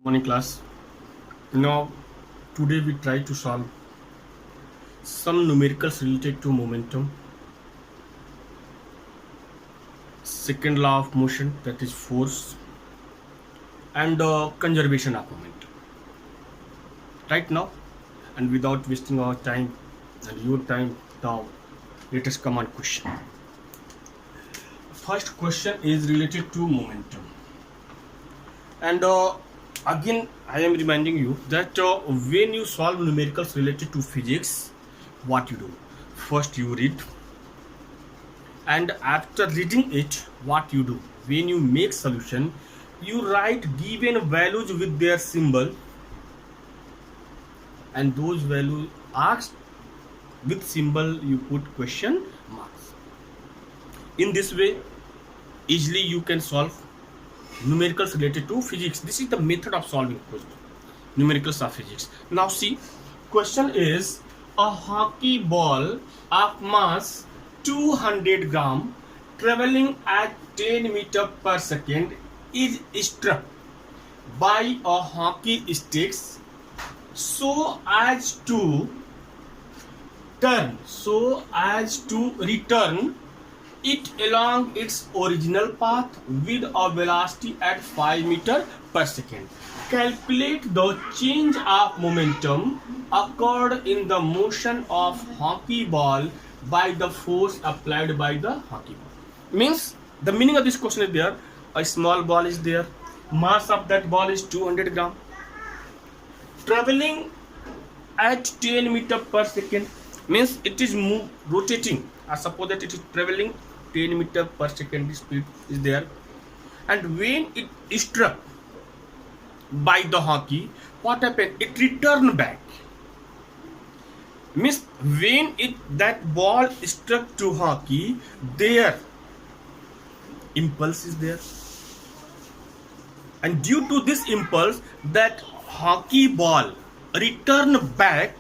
Morning class. Now, today we try to solve some numericals related to momentum, second law of motion, that is force, and conservation of momentum. Right now, and without wasting our time and your time, now let us come on question. First question is related to momentum, and again I am reminding you that when you solve numericals related to physics, what you do? First you read, and after reading it, what you do? When you make solution, you write given values with their symbol, and those values asked with symbol you put question marks. In this way, easily you can solve numericals related to physics. This is the method of solving numericals of physics. Now see, question is a hockey ball of mass 200 gram traveling at 10 meter per second is struck by a hockey sticks so as to return it along its original path with a velocity at 5 meter per second. Calculate the change of momentum occurred in the motion of hockey ball by the force applied by the hockey ball. Means the meaning of this question is there, a small ball is there, mass of that ball is 200 gram, traveling at 10 meter per second, means it is rotating. I suppose that it is traveling 10 meter per second speed is there, and when it is struck by the hockey, what happened? It returned back. Means when that ball struck to hockey, their impulse is there, and due to this impulse, that hockey ball return back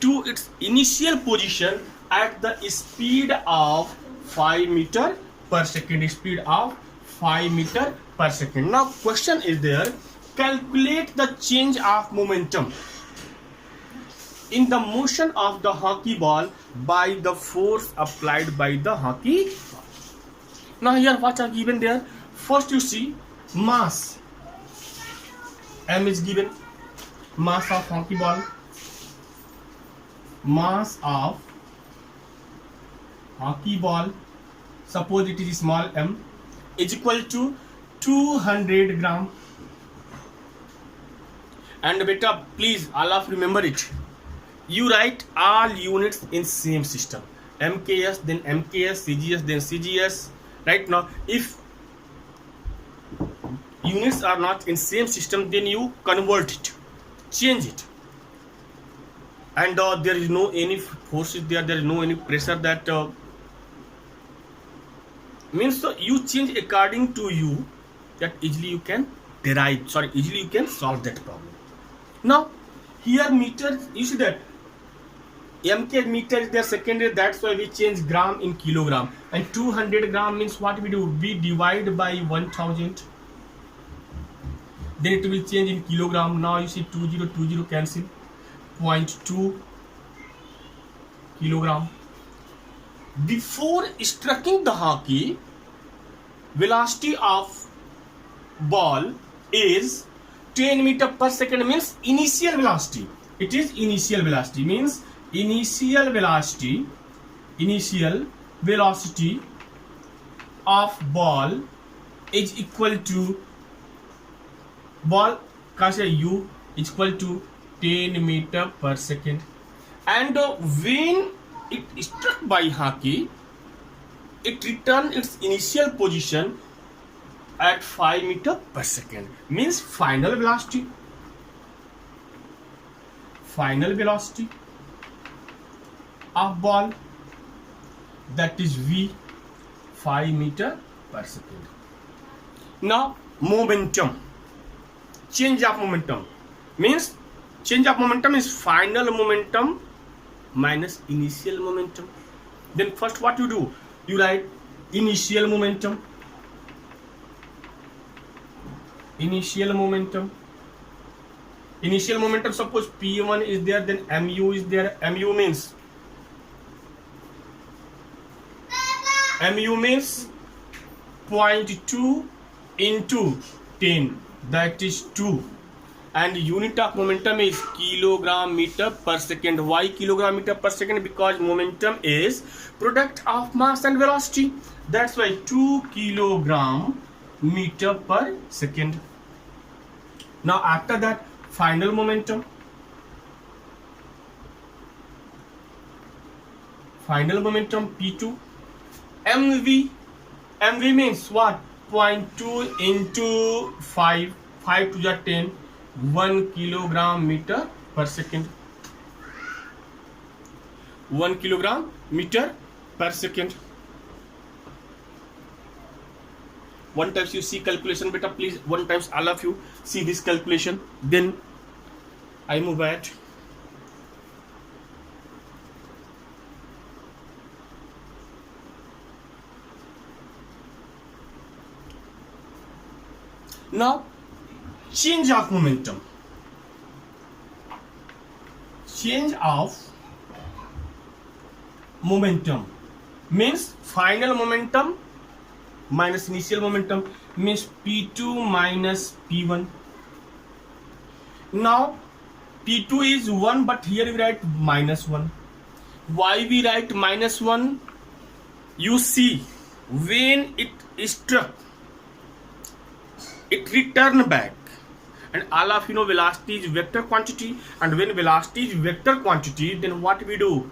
to its initial position at the speed of 5 meter per second. Speed of 5 meter per second. Now question is there, calculate the change of momentum in the motion of the hockey ball by the force applied by the hockey ball. Now here what are given there? First you see mass, m is given, mass of hockey ball, mass of hockey ball, suppose it is small m, is equal to 200 gram. And beta, please all of remember it, you write all units in same system, mks then mks, cgs then cgs. Right now if units are not in same system, then you convert it, change it, and there is no any forces there is no any pressure that means, so you change according to you, that easily you can easily you can solve that problem. Now here meter, you see that mk meter is there secondary, that's why we change gram in kilogram, and 200 gram means what we do, we divide by 1000, then it will change in kilogram. Now you see 20 cancel, 0.2 kilogram. Before striking the hockey, velocity of ball is 10 meter per second, means initial velocity. It is initial velocity, means initial velocity of ball is equal to ball u is equal to 10 meter per second, and when it struck by hockey, it returned its initial position at 5 meter per second, means final velocity of ball, that is v, 5 meter per second. Now momentum, change of momentum, means change of momentum is final momentum minus initial momentum. Then first what you do, you write initial momentum Initial momentum, suppose P1 is there, then mu is there. Mu means 0.2 into 10, that is 2, and unit of momentum is kilogram meter per second. Why kilogram meter per second? Because momentum is product of mass and velocity. That's why 2 kilogram meter per second. Now after that, final momentum. Final momentum P2, mv. mv means what? 0.2 into 5 to the 10, 1 kilogram meter per second. 1 kilogram meter per second. One times you see calculation, beta, please, one times all of you see this calculation, then I move ahead. Now change of momentum. Change of momentum means final momentum minus initial momentum, means P2 minus P1. Now P2 is 1, but here we write minus 1. Why we write minus 1? You see, when it struck, it returned back, and all of you know velocity is vector quantity, and when velocity is vector quantity, then what we do?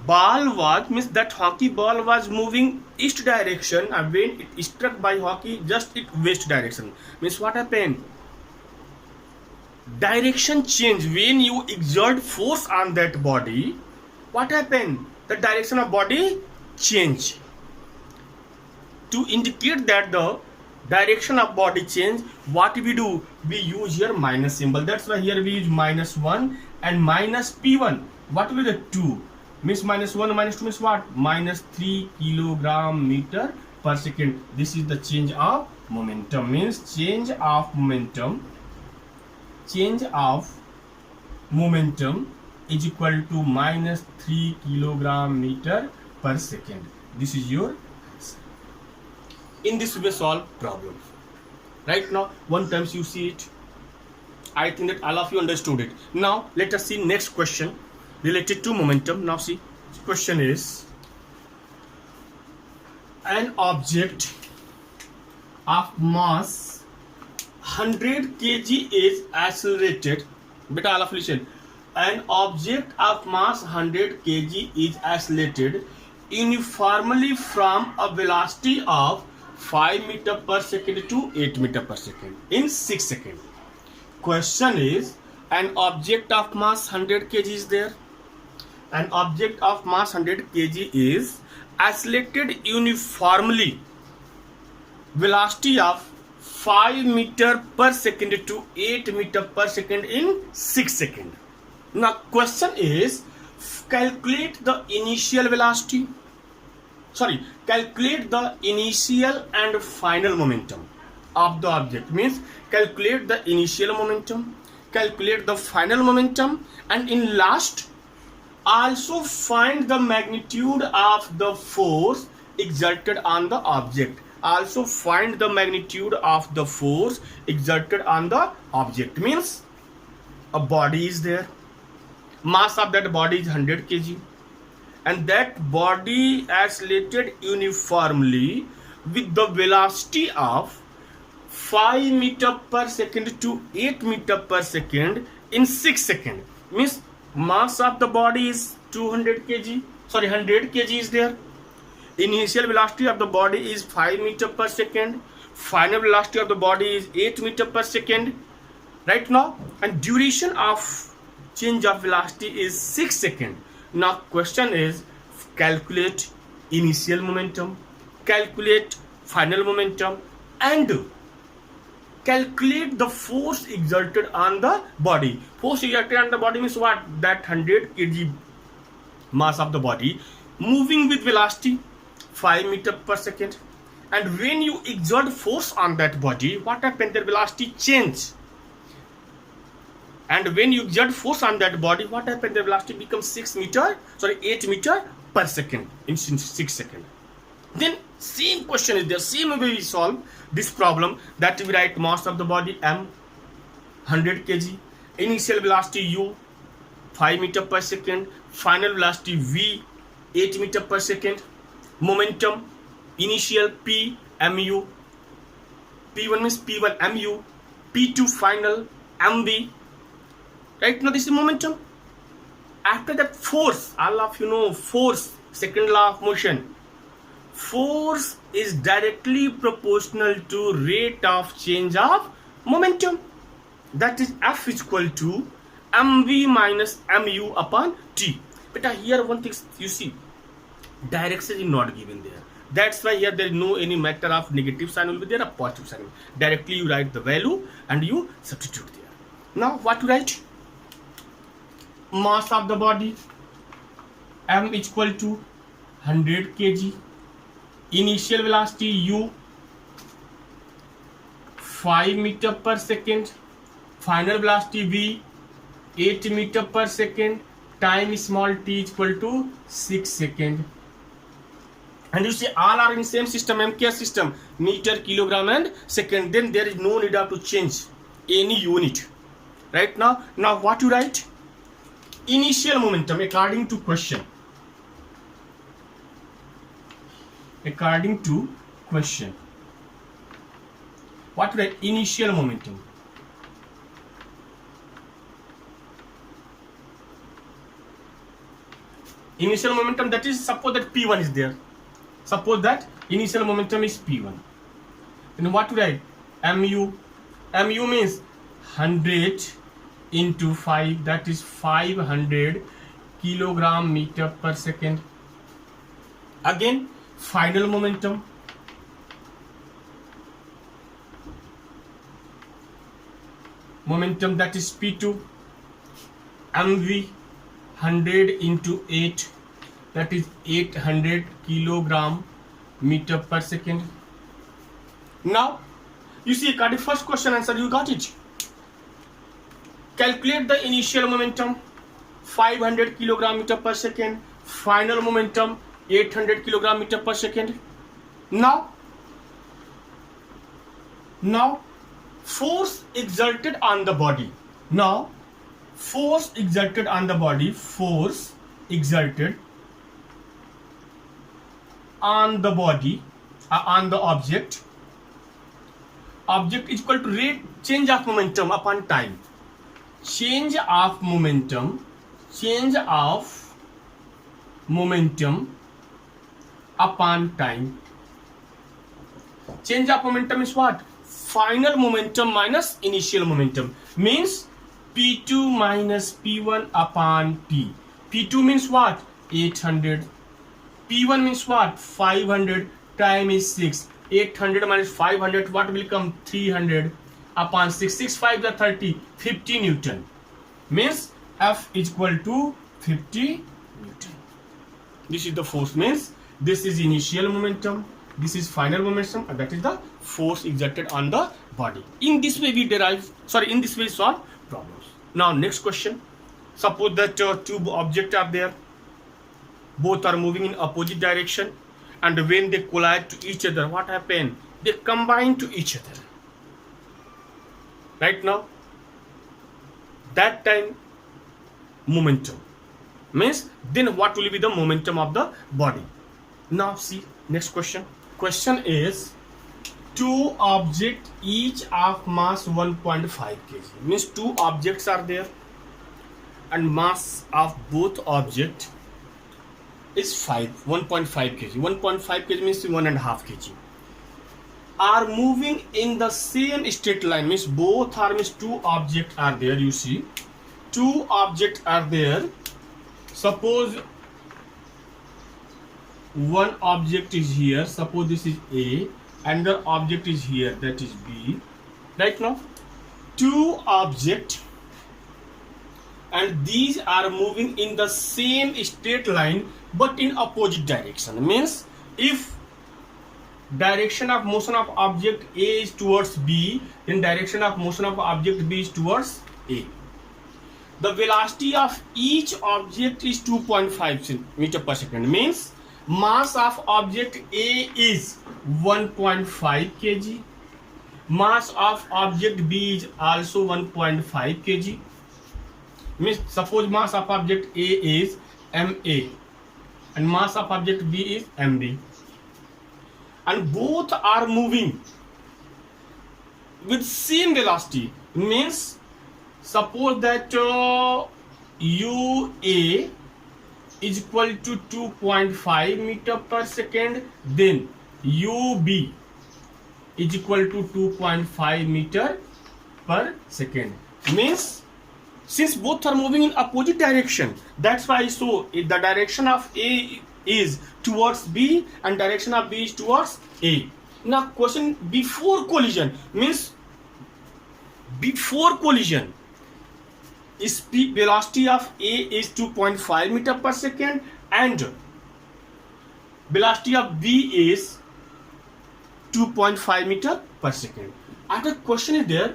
Ball was, means that hockey ball was moving east direction, and when it struck by hockey, just it west direction. Means what happened? Direction change. When you exert force on that body, what happened? The direction of body change. To indicate that the direction of body change, what we do? We use here minus symbol. That's why here we use minus 1 and minus P1. What will be the 2? Means minus 1 minus 2 means what? Minus 3 kilogram meter per second. This is the change of momentum. Means change of momentum. Change of momentum is equal to minus 3 kilogram meter per second. This is your. In this way solve problem. Right now, one times you see it. I think that all of you understood it. Now let us see next question related to momentum. Now see, question is, an object of mass 100 kg is accelerated. Beta, all of you listen. An object of mass 100 kg is accelerated uniformly from a velocity of 5 meter per second to 8 meter per second in 6 seconds. Question is, an object of mass 100 kg is there. An object of mass 100 kg is accelerated uniformly, velocity of 5 meter per second to 8 meter per second in 6 seconds. Now question is, calculate the initial velocity. Calculate the initial and final momentum of the object. Means calculate the initial momentum, calculate the final momentum, and in last also find the magnitude of the force exerted on the object. Also find the magnitude of the force exerted on the object. Means a body is there, mass of that body is 100 kg, and that body accelerated uniformly with the velocity of 5 meter per second to 8 meter per second in 6 seconds. Means mass of the body is 100 kg is there. Initial velocity of the body is 5 meter per second. Final velocity of the body is 8 meter per second. Right now, and duration of change of velocity is 6 seconds. Now question is, calculate initial momentum, calculate final momentum, and calculate the force exerted on the body. Force exerted on the body means what? That 100 kg mass of the body moving with velocity 5 meter per second, and when you exert force on that body, what happens? The velocity change. and when you exert force on that body, what happens? The velocity becomes 8 meter per second in 6 seconds. Then same question is there, same way we solve this problem, that we write mass of the body m 100 kg, initial velocity u 5 meter per second, final velocity v 8 meter per second, momentum initial p mu, p1 means p1 mu, p2 final mv. Right now this is momentum. After that, force, all of you know force, second law of motion. Force is directly proportional to rate of change of momentum. That is F is equal to mv minus mu upon t. But here one thing you see, direction is not given there. That's why here there is no any matter of negative sign will be there, a positive sign. Directly you write the value and you substitute there. Now what to write? Mass of the body m is equal to 100 kg, initial velocity u 5 meter per second, final velocity v 8 meter per second, time small t is equal to 6 seconds. And you see all are in same system, MKS system, meter, kilogram and second. Then there is no need of to change any unit. Right now what you write? Initial momentum according to question. According to question, what is initial momentum? Initial momentum, that is, suppose that P1 is there. Suppose that initial momentum is P1. Then what to write? Mu. Mu means 100 into 5, that is 500 kilogram meter per second. Again, final momentum. Momentum, that is P2. mv 100 into 8, that is 800 kilogram meter per second. Now you see, according to first question answer, you got it. Calculate the initial momentum 500 kilogram meter per second, final momentum 800 kilogram meter per second. Now force exerted on the body. Now force exerted on the body, force exerted on the body, on the object is equal to rate change of momentum upon time. Change of momentum upon time. Change of momentum is what? Final momentum minus initial momentum, means P2 minus P1 upon T. P2 means what? 800. P1 means what? 500. Time is 6. 800 minus 500, what will come? 300 upon 6. 6 5 is 30. 50 Newton. Means F is equal to 50 Newton. This is the force, means this is initial momentum, this is final momentum, and that is the force exerted on the body. In this way we solve problems. Now next question. Suppose that two objects are there. Both are moving in opposite direction, and when they collide to each other, what happens? They combine to each other. Right now, that time momentum, means then what will be the momentum of the body? Now see next question. Question is, two objects each of mass 1.5 kg. Means two objects are there and mass of both objects is 1.5 kg. 1.5 kg means 1.5 kg. Are moving in the same straight line, means both are, means two objects are there. You see, two objects are there. Suppose one object is here, suppose this is A, another object is here, that is B. Right now, two objects, and these are moving in the same straight line but in opposite direction. Means if direction of motion of object A is towards B, then direction of motion of object B is towards A. the velocity of each object is 2.5 meter per second. Means mass of object A is 1.5 kg. Mass of object B is also 1.5 kg. Means suppose mass of object A is MA and mass of object B is MB, and both are moving with same velocity. Means suppose that UA is equal to 2.5 meter per second, then UB is equal to 2.5 meter per second. Means since both are moving in opposite direction, that's why so the direction of A is towards B and direction of B is towards A. Now question, before collision, means before collision speed velocity of A is 2.5 meter per second and velocity of B is 2.5 meter per second. Other question is there,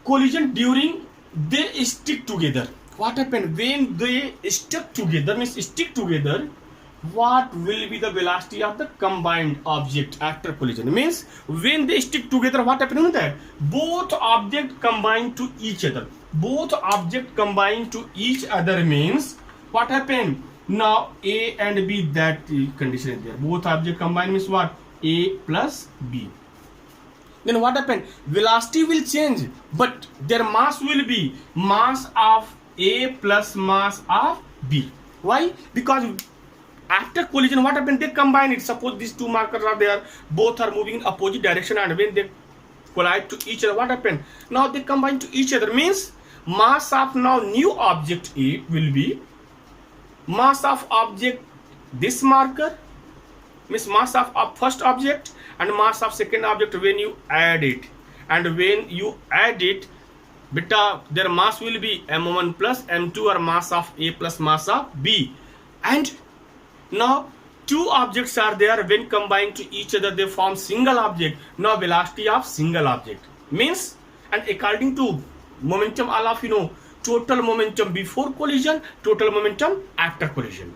collision during they stick together. What happened when they stick together? Means stick together, what will be the velocity of the combined object after collision? Means when they stick together, what happened with that? Both objects combine to each other. Both objects combine to each other means what happened? Now A and B, that condition is there. Both objects combine means what? A plus B. Then what happened? Velocity will change, but their mass will be mass of A plus mass of B. Why? Because after collision, what happened? They combine it. Suppose these two markers are there, both are moving in opposite direction, and when they collide to each other, what happened? Now they combine to each other. Means mass of now new object A will be mass of object this marker, means mass of first object and mass of second object when you add it, and when you add it, beta their mass will be m1 plus m2 or mass of A plus mass of B. And now two objects are there, when combined to each other they form single object. Now velocity of single object means, and according to momentum, all of you know, total momentum before collision, total momentum after collision.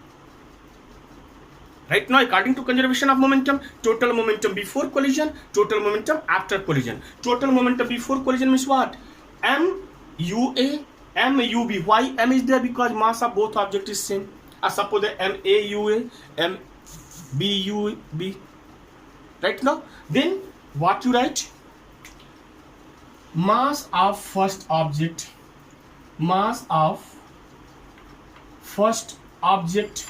Right now, according to conservation of momentum, total momentum before collision, total momentum after collision. Total momentum before collision means what? MUA, MUB. Why M is there? Because mass of both objects is same. Suppose the MAUA, MBUB. Right now, then what you write? Mass of first object, mass of first object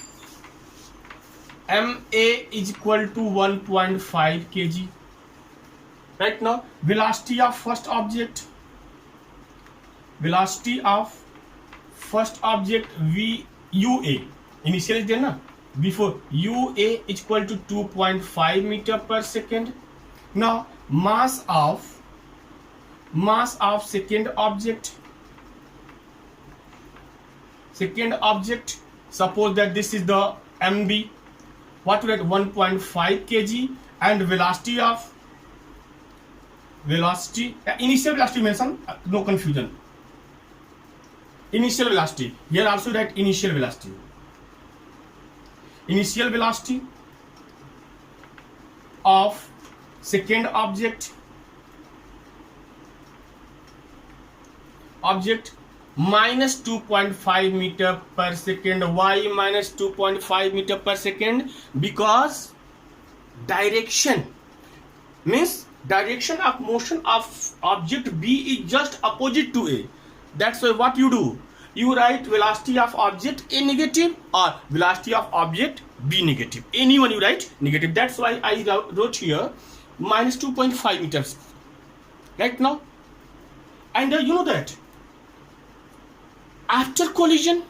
MA is equal to 1.5 kg. Right now, velocity of first object, velocity of first object VUA, initial is there na, before UA is equal to 2.5 meter per second. Now mass of second object, suppose that this is the MB, what will 1.5 kg, and velocity, initial velocity mention, no confusion, initial velocity, here also write initial velocity of second object minus 2.5 meter per second. Why minus 2.5 meter per second? Because direction, means direction of motion of object B is just opposite to A. That's why what you do, you write velocity of object A negative or velocity of object B negative. Anyone you write negative. That's why I wrote here minus 2.5 meters. Right now, and you know that after collision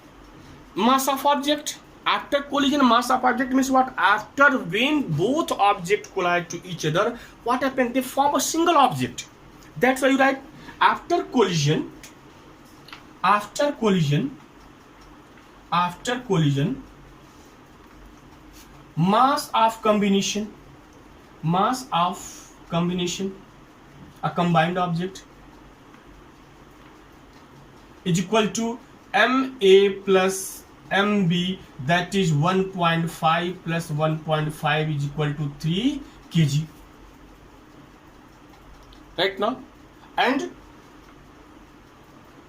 mass of object, after collision mass of object means what? After when both objects collide to each other, what happens? They form a single object. That's why you write after collision mass of combination, a combined object is equal to MA plus MB, that is 1.5 plus 1.5 is equal to 3 kg. Right now, and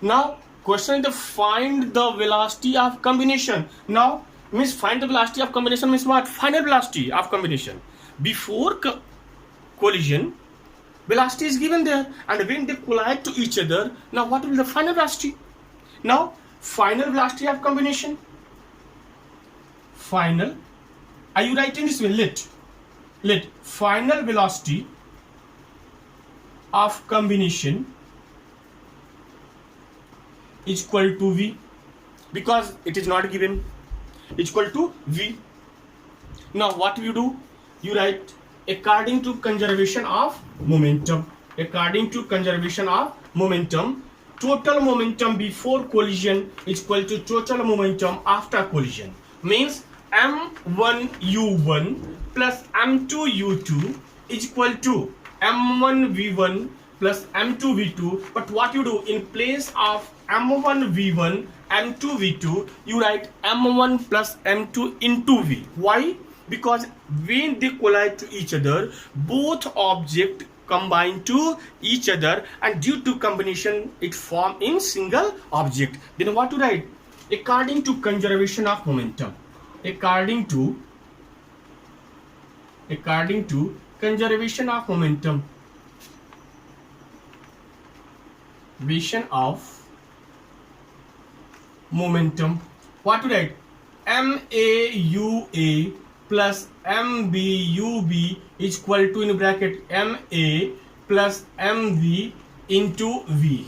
now question is to find the velocity of combination. Now means find the velocity of combination means what? Final velocity of combination. Before collision, velocity is given there, and when they collide to each other, now what will be the final velocity? Now final velocity of combination, final, are you writing this way? Let final velocity of combination is equal to V, because it is not given, is equal to V. Now what you do? You write according to conservation of momentum. According to conservation of momentum, total momentum before collision is equal to total momentum after collision. Means M1U1 plus M2U2 is equal to M1V1 plus M2V2. But what you do, in place of M1V1, M2V2, you write M1 plus M2 into V. Why? Because when they collide to each other, both objects combine to each other, and due to combination it form in single object. Then what to write? According to conservation of momentum, according to conservation of momentum, what to write? MAUA plus MBUB is equal to, in bracket, MA plus MV into V.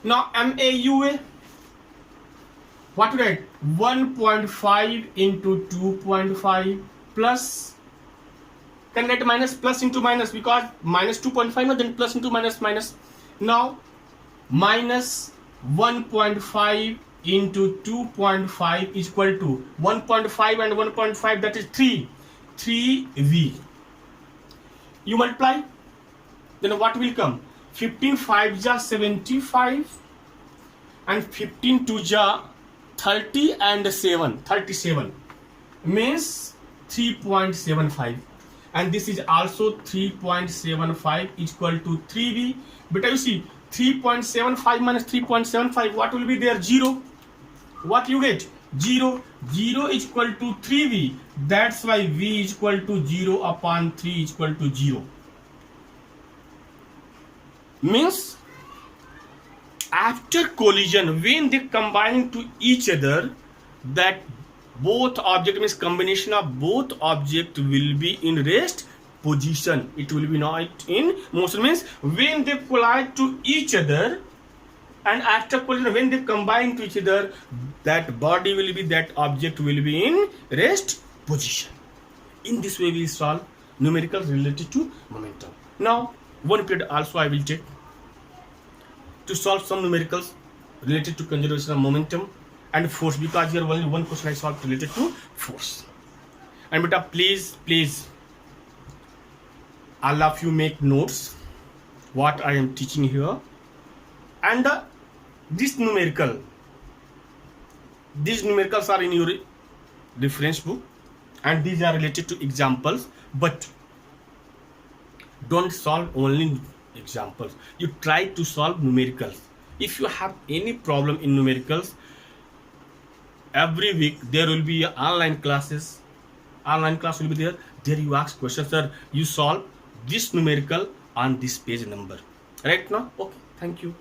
Now MAUA, what to write? 1.5 into 2.5 plus, can write minus plus into minus, because minus 2.5, no, then plus into minus minus. Now minus 1.5 into 2.5 is equal to 1.5 and 1.5, that is 3V. You multiply, then what will come? 15 5 ja 75 and 15 2 ja 30 and 37 means 3.75, and this is also 3.75 is equal to 3V. But you see 3.75 minus 3.75, what will be there? 0. What you get? 0. 0 is equal to 3V. That's why V is equal to 0 upon 3 is equal to 0. Means after collision, when they combine to each other, that both object, means combination of both object will be in rest position. It will be not in motion. Means when they collide to each other, and after collision, when they combine to each other, that body will be, that object will be in rest position. In this way we solve numericals related to momentum. Now one period also I will take to solve some numericals related to conservation of momentum and force, because here only one question I solved related to force. And beta, please all of you make notes what I am teaching here, and these numericals are in your reference book, and these are related to examples, but don't solve only examples. You try to solve numericals. If you have any problem in numericals, every week there will be online classes. Online class will be there. There you ask questions, sir, you solve this numerical on this page number. Right now? Okay, thank you.